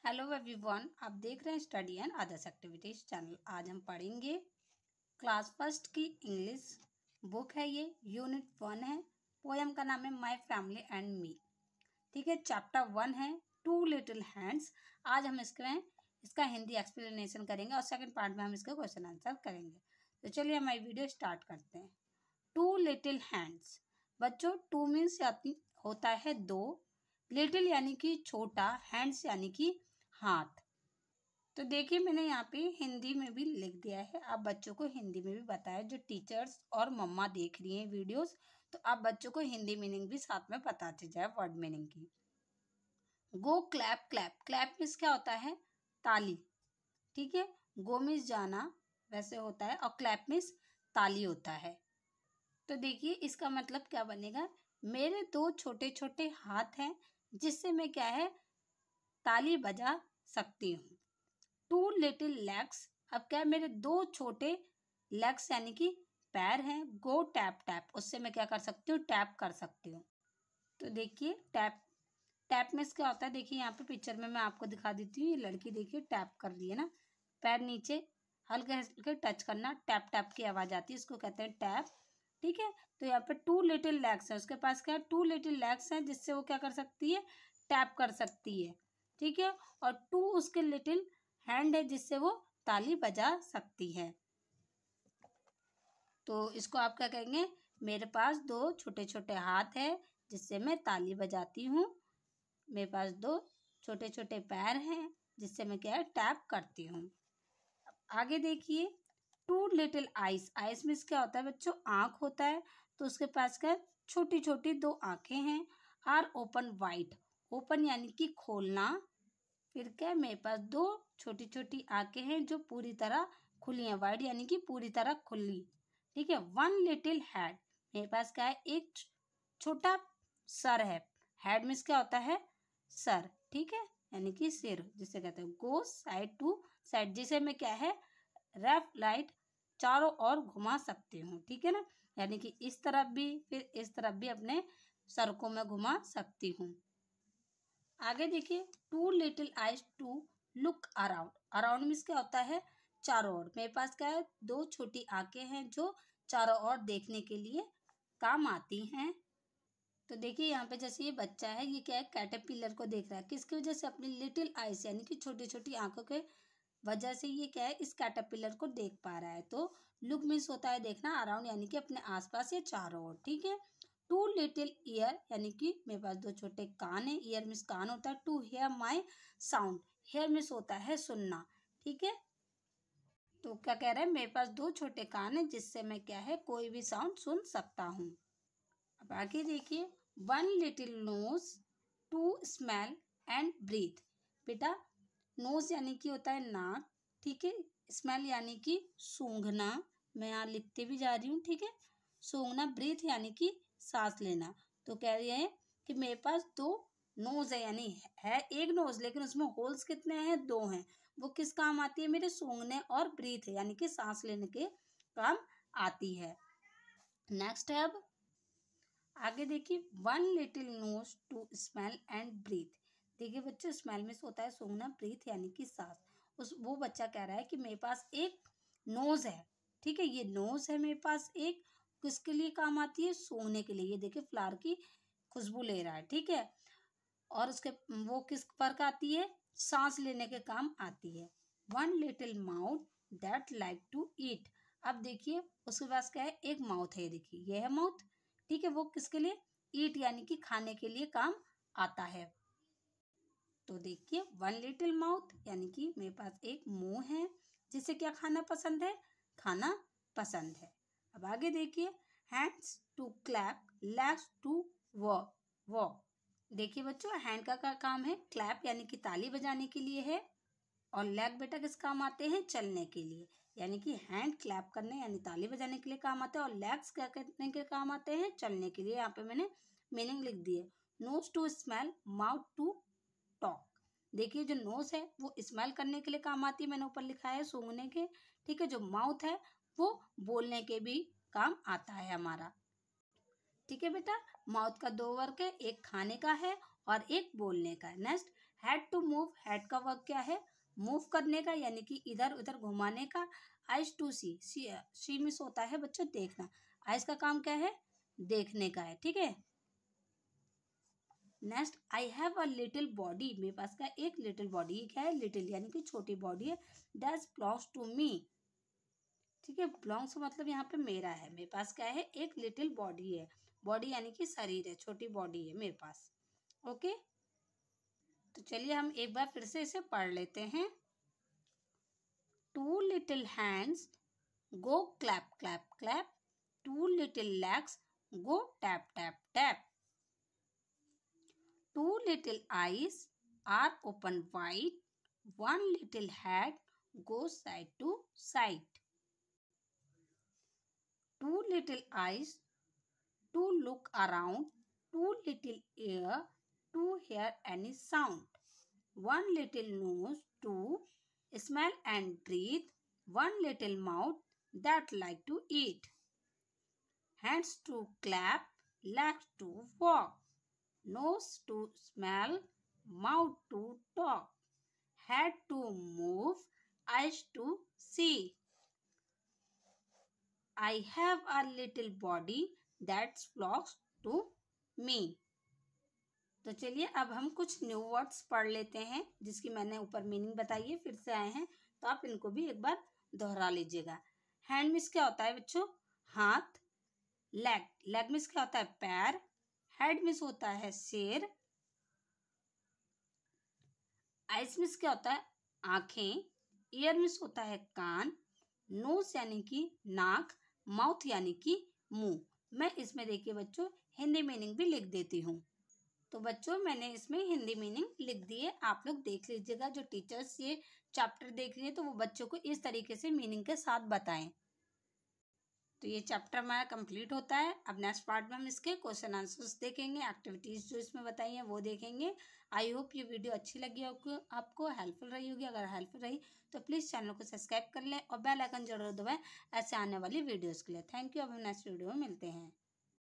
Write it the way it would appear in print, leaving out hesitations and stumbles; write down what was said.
Hello everyone, आप देख रहे हैं study and others activities channel. आज हम पढ़ेंगे क्लास फर्स्ट की इंग्लिश बुक है। ये यूनिट 1 है। पोएम का नाम है माय फैमिली एंड मी। ठीक है, चैप्टर 1 है टू लिटिल हैंड्स। आज हम इसका हिंदी एक्सप्लेनेशन करेंगे और सेकंड पार्ट में हम इसका क्वेश्चन आंसर करेंगे। तो चलिए हमारी वीडियो स्टार्ट करते हैं। Two little hands. बच्चों, टू मीन्स होता है दो, लिटिल यानी कि छोटा, हैंड्स यानी कि हाथ। तो देखिए, मैंने यहाँ पे हिंदी में भी लिख दिया है। आप बच्चों को हिंदी में भी बताया। जो टीचर्स और मम्मा देख रही हैं वीडियोस, तो आप बच्चों को हिंदी मीनिंग भी साथ में बताते जाए, वर्ड मीनिंग की। गो क्लैप क्लैप। क्लैप मीन्स क्या होता है? ताली। ठीक है, गो मीन्स जाना वैसे होता है, और क्लैप मीन्स ताली होता है। तो देखिए इसका मतलब क्या बनेगा। मेरे दो छोटे छोटे हाथ हैं जिससे मैं क्या है, ताली बजा सकती हूँ। Two little legs. अब क्या है, मेरे दो छोटे लेग्स यानी कि पैर हैं। गो टैप टैप, उससे मैं क्या कर सकती हूँ, टैप कर सकती हूँ। तो देखिए टैप टैप में क्या होता है, देखिए यहाँ पे पिक्चर में मैं आपको दिखा देती हूँ। ये लड़की देखिए टैप कर रही है ना, पैर नीचे हल्के हल्के टच करना, टैप टैप की आवाज आती है, इसको कहते हैं टैप। ठीक है, तो यहाँ पे टू लिटिल लेग्स है, उसके पास क्या है, टू लिटिल लेग्स है जिससे वो क्या कर सकती है, टैप कर सकती है। ठीक है, और टू उसके लिटिल हैंड है जिससे वो ताली बजा सकती है। तो इसको आप क्या कहेंगे, मेरे पास दो छोटे छोटे हाथ है जिससे मैं ताली बजाती हूँ। मेरे पास दो छोटे छोटे पैर हैं जिससे मैं क्या है, टैप करती हूँ। आगे देखिए, two little eyes. Eyes means क्या होता है बच्चों, आंख होता है। तो उसके पास क्या, छोटी छोटी दो आंखें हैं। Are open wide. ओपन यानी कि खोलना। फिर क्या, मेरे पास दो छोटी छोटी आंखें हैं जो पूरी तरह खुली हैं। वाइड यानी कि पूरी तरह खुली। ठीक है, वन लिटिल हेड। मेरे पास क्या है, एक छोटा सर है। हेड मीन्स क्या होता है, सर। ठीक है, यानी कि सिर, जिसे कहते हैं गो साइड टू साइड, जिसे मैं क्या है, लेफ्ट राइट चारों ओर घुमा सकती हूँ। ठीक है ना, यानी कि इस तरफ भी फिर इस तरफ भी अपने सर को मैं घुमा सकती हूँ। आगे देखिए, two little eyes to look around. Around means क्या होता है, चारों ओर। मेरे पास क्या है, दो छोटी आंखें हैं जो चारों ओर देखने के लिए काम आती हैं। तो देखिए यहाँ पे जैसे ये बच्चा है, ये क्या है, कैटरपिलर को देख रहा है। किसकी वजह से, अपनी लिटिल आइज यानी कि छोटी छोटी आंखों के वजह से ये क्या है, इस कैटरपिलर को देख पा रहा है। तो लुक मीन्स होता है देखना, अराउंड यानी कि अपने आसपास या चारों ओर। ठीक है, टू लिटिल ईयर यानी कि मेरे पास दो छोटे कान है। ईयर मीन्स कान होता है। To hear my sound. Hear means होता है सुनना। ठीक है, तो क्या कह रहा है, मेरे पास दो छोटे कान है जिससे मैं क्या है, कोई भी साउंड सुन सकता हूँ। अब आगे देखिए, one little nose to smell and breathe. बेटा, नोज यानी कि होता है नाक। ठीक है, स्मेल यानी कि सूंघना, मैं यहाँ लिखते भी जा रही हूँ। ठीक है, सूंघना। ब्रीथ यानी कि सांस लेना। तो कह रही है कि मेरे पास दो नोज है, यानी है एक नोज लेकिन उसमें होल्स कितने हैं, दो हैं। वो किस काम आती है, मेरे सूंघने और ब्रीथ यानी कि सांस लेने के काम आती है। नेक्स्ट है, अब आगे देखिए, one little nose to smell and breathe. देखिए बच्चों, स्मेल में होता है सूंघना, ब्रीथ यानी कि सांस। वो बच्चा कह रहा है कि मेरे पास एक नोज है। ठीक है, ये नोज है मेरे पास एक, किसके लिए काम आती है, सूंघने के लिए। ये देखिए फ्लावर की खुशबू ले रहा है। ठीक है, और उसके वो किस पर आती है, सांस लेने के काम आती है। One little mouth that like to eat. अब देखिए उसके पास क्या है, एक माउथ है। देखिए ये है माउथ। ठीक है, वो किसके लिए, ईट यानी कि खाने के लिए काम आता है। तो देखिए, वन लिटिल माउथ यानी कि मेरे पास एक मुंह है जिसे क्या खाना पसंद है, खाना पसंद है। अब आगे देखिए, hands to clap legs to walk. देखिए बच्चों, हैंड का काम है क्लैप यानी कि ताली बजाने के लिए है, और लेग बेटा किस काम आते हैं, चलने के लिए। यानी कि हैंड क्लैप करने यानी ताली बजाने के लिए काम आते हैं, और लेग्स क्या करने के काम आते हैं, चलने के लिए। यहाँ पे मैंने मीनिंग लिख दी है। Nose to smell, mouth to talk. देखिए जो नोज है वो स्मेल करने के लिए काम आती है, मैंने ऊपर लिखा है सूंघने के। ठीक है, जो माउथ है वो बोलने के भी काम आता है हमारा। ठीक है बेटा, माउथ का दो वर्क है, एक खाने का है और एक बोलने का है। Next, head to move. Head का वर्क क्या है? मूव करने का, यानी कि इधर उधर घुमाने का। Eyes to see, see means होता है बच्चों देखना। आइज का काम क्या है? देखने का है, ठीक है। Next, I have a little body, मेरे पास का एक लिटिल बॉडी। क्या है? लिटिल यानी कि छोटी बॉडी है। दैट बिलोंग्स टू मी, ठीक है। बिलोंग्स मतलब यहाँ पे मेरा है। मेरे पास क्या है? एक लिटिल बॉडी है। बॉडी यानी कि शरीर है, छोटी बॉडी है मेरे पास। ओके, तो चलिए हम एक बार फिर से इसे पढ़ लेते हैं। Two little hands go clap clap clap, two little legs go tap tap tap, two little eyes are open wide, one little head goes side to side, two little eyes to look around, two little ear to hear any sound, one little nose to smell and breathe, one little mouth that like to eat, hands to clap, legs to walk, nose to smell, mouth to talk, head to move, eyes to see. I have a little body that belongs to me. तो चलिए अब हम कुछ new words पढ़ लेते हैं जिसकी मैंने ऊपर मीनिंग बताई है। फिर से आए हैं तो आप इनको भी एक बार दोहरा लीजिएगा। हैंड मीन्स क्या होता है बच्चों? हाथ। लेग, लेग मीन्स क्या होता है? पैर। हेड मीन्स होता है सिर। आइज मीन्स क्या होता है? आंखें। ईयर मीन्स होता है कान। नोज यानी कि नाक। माउथ यानी कि मुंह। मैं इसमें देखिए बच्चों हिंदी मीनिंग भी लिख देती हूँ। तो बच्चों मैंने इसमें हिंदी मीनिंग लिख दी है, आप लोग देख लीजिएगा। जो टीचर्स ये चैप्टर देख रही है तो वो बच्चों को इस तरीके से मीनिंग के साथ बताएं। तो ये चैप्टर हमारा कंप्लीट होता है। अब नेक्स्ट पार्ट में हम इसके क्वेश्चन आंसर्स देखेंगे, एक्टिविटीज जो इसमें बताई हैं वो देखेंगे। आई होप ये वीडियो अच्छी लगी होगी, आपको हेल्पफुल रही होगी। अगर हेल्पफुल रही तो प्लीज़ चैनल को सब्सक्राइब कर लें और बेल आइकन जरूर दबाएं ऐसे आने वाली वीडियोज़ के लिए। Thank you. अब हम नेक्स्ट वीडियो में मिलते हैं।